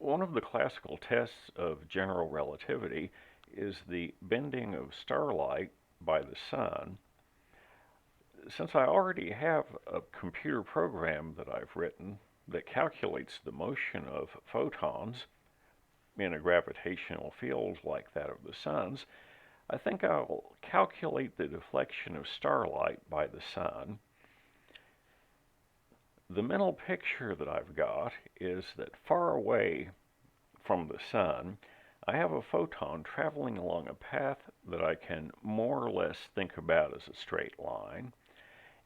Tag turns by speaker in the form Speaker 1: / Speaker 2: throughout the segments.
Speaker 1: One of the classical tests of general relativity is the bending of starlight by the sun. Since I already have a computer program that I've written that calculates the motion of photons in a gravitational field like that of the sun's, I think I'll calculate the deflection of starlight by the sun. The mental picture that I've got is that far away from the sun, I have a photon traveling along a path that I can more or less think about as a straight line.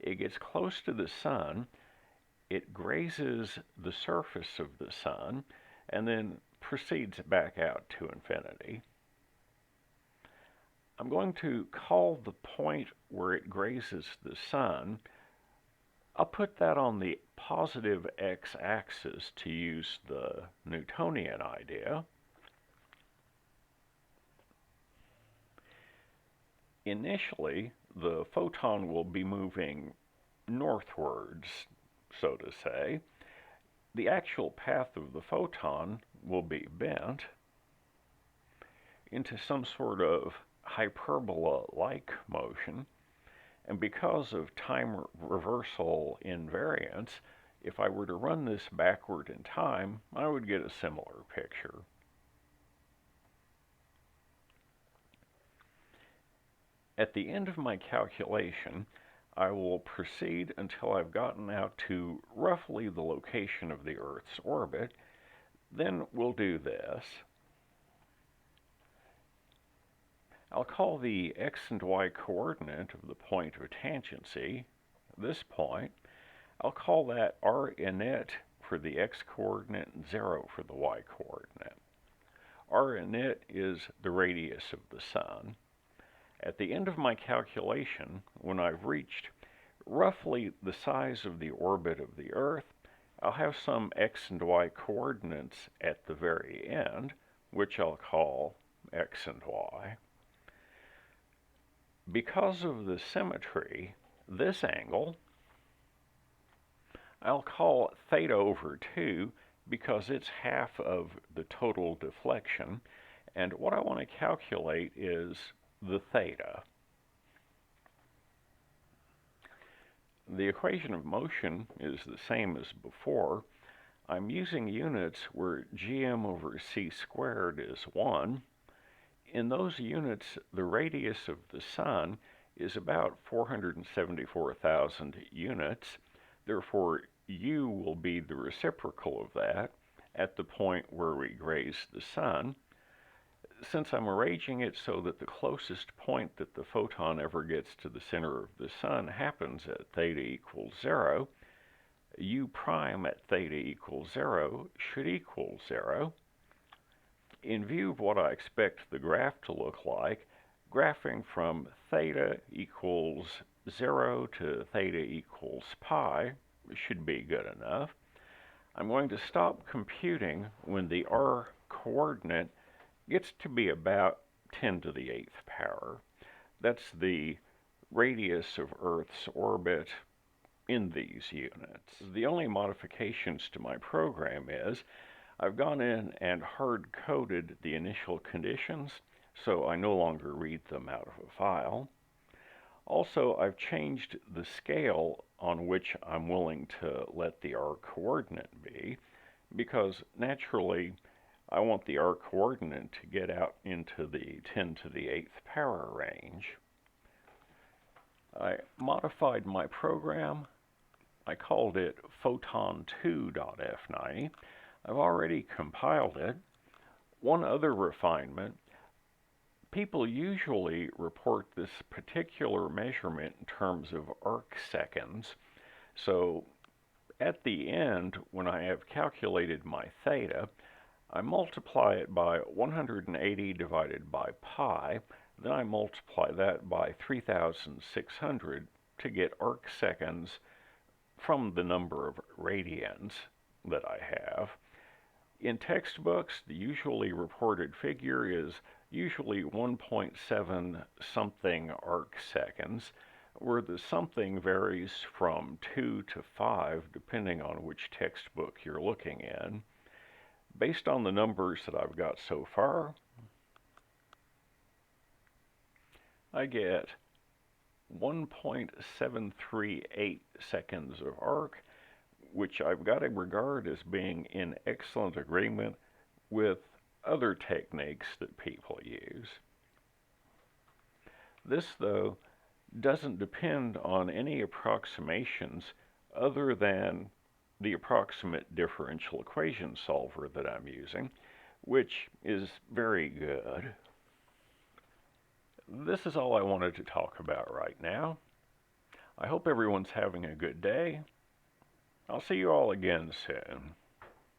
Speaker 1: It gets close to the sun, it grazes the surface of the sun, and then proceeds back out to infinity. I'm going to call the point where it grazes the sun. I'll put that on the positive x-axis to use the Newtonian idea. Initially, the photon will be moving northwards, so to say. The actual path of the photon will be bent into some sort of hyperbola-like motion. And because of time reversal invariance, if I were to run this backward in time, I would get a similar picture. At the end of my calculation, I will proceed until I've gotten out to roughly the location of the Earth's orbit. Then we'll do this. I'll call the x and y coordinate of the point of tangency, this point. I'll call that r init for the x coordinate and 0 for the y coordinate. R init is the radius of the sun. At the end of my calculation, when I've reached roughly the size of the orbit of the Earth, I'll have some x and y coordinates at the very end, which I'll call x and y. Because of the symmetry, this angle I'll call theta over 2 because it's half of the total deflection, and what I want to calculate is the theta. The equation of motion is the same as before. I'm using units where gm over c squared is 1. In those units, the radius of the sun is about 474,000 units. Therefore, u will be the reciprocal of that at the point where we graze the sun. Since I'm arranging it so that the closest point that the photon ever gets to the center of the sun happens at theta equals 0, u prime at theta equals 0 should equal 0. In view of what I expect the graph to look like, graphing from theta equals 0 to theta equals pi should be good enough. I'm going to stop computing when the r coordinate gets to be about 10 to the 8th power. That's the radius of Earth's orbit in these units. The only modifications to my program is I've gone in and hard-coded the initial conditions, so I no longer read them out of a file. Also, I've changed the scale on which I'm willing to let the r coordinate be, because naturally I want the r coordinate to get out into the 10 to the 8th power range. I modified my program. I called it photon2.f90. I've already compiled it. One other refinement: people usually report this particular measurement in terms of arc seconds. So at the end, when I have calculated my theta, I multiply it by 180 divided by pi, then I multiply that by 3,600 to get arc seconds from the number of radians that I have. In textbooks, the usually reported figure is usually 1.7 something arc seconds, where the something varies from 2 to 5 depending on which textbook you're looking in. Based on the numbers that I've got so far, I get 1.738 seconds of arc, which I've got to regard as being in excellent agreement with other techniques that people use. This, though, doesn't depend on any approximations other than the approximate differential equation solver that I'm using, which is very good. This is all I wanted to talk about right now. I hope everyone's having a good day. I'll see you all again soon.